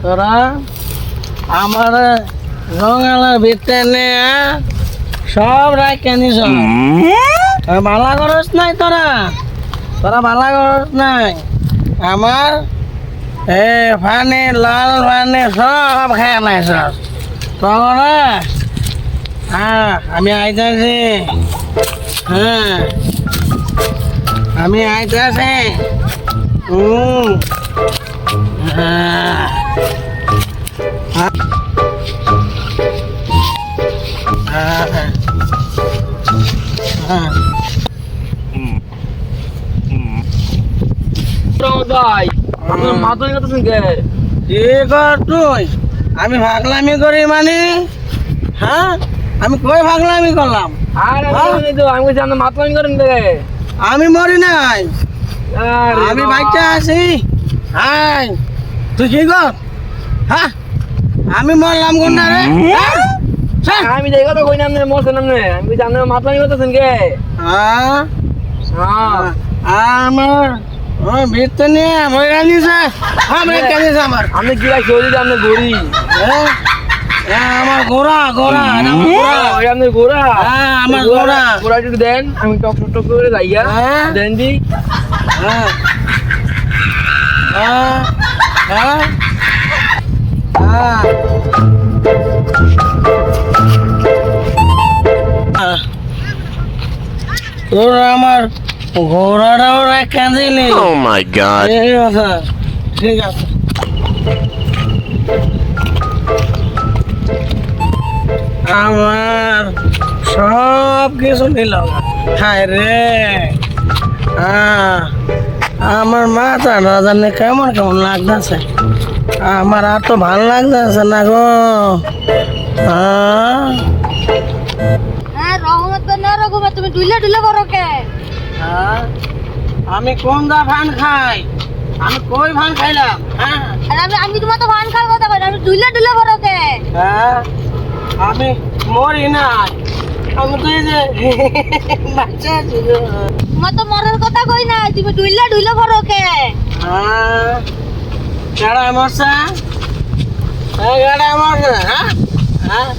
তোরা আমার রঙালা ভিতরে সব রাখে নিস ভালা করস নাই তোরা তোরা ভালা করস নাই আমার ফানে লাল ফানে সব খেয়ে নাইস তোরা হ্যাঁ আমি আইতাছি হ্যাঁ আমি আইতাছি হ্যাঁ আমি ভাগলামি করি মানে হ্যাঁ আমি কই ভাগলামি করলাম আমি মরি নাই আমি বাচ্চা আছি হাই তুই কি কর হ্যাঁ আমি মরলাম কোন না রে আমি দেখো তো কই নাম নে মোর নাম নে আমি জানি মাতলামি করতেছেন কে হ্যাঁ হ্যাঁ আমার ওই ভিতরে নিয়ে মরে নিছে আমি কেন আমার আমি কি রাখছি ওই যে আপনি গড়ি আমার গোরা গোরা ওই আপনি গোড়া হ্যাঁ আমার গোরা গোড়া যদি দেন আমি টক টক করে যাইয়া দেন দি হ্যাঁ হ্যাঁ হ্যাঁ তোর আমার ঘোড়াটাও রেখে দিলি Oh my god. ঠিক আছে ঠিক আছে আমার সব কিছু নিল হায় রে আমার মাথা না জানে কেমন কেমন লাগতেছে আমার আর তো ভালো লাগতেছে না গো তুমি ডুলে ডুলে করো কে আমি কোন দা ভান খাই আমি কই ভান খাইলাম হ্যাঁ আমি তোমার তো ভান খাওয়ার কথা বলি আমি ডুলে ডুলে করো কে হ্যাঁ আমি মরি না আমি তো এই যে বাচ্চা আছি গো। তোমার তো মরার কথা কই না তুমি ডুলে ডুলে করো কে হ্যাঁ গাড়া মরছে গাড়া মরছে হ্যাঁ হ্যাঁ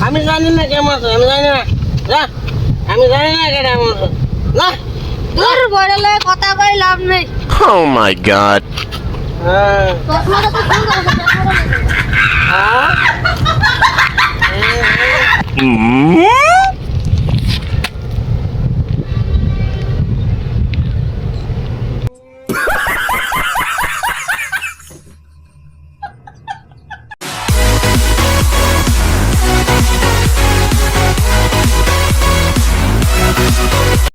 আমি জানি না কে মরছে আমি জানি না যা আমি জানি না গাড়া মরছে না দূর বড়লে কথা কই লাভ নেই Oh my god. হ্যাঁ তোমার তো ভুল করছো হ্যাঁ Mm.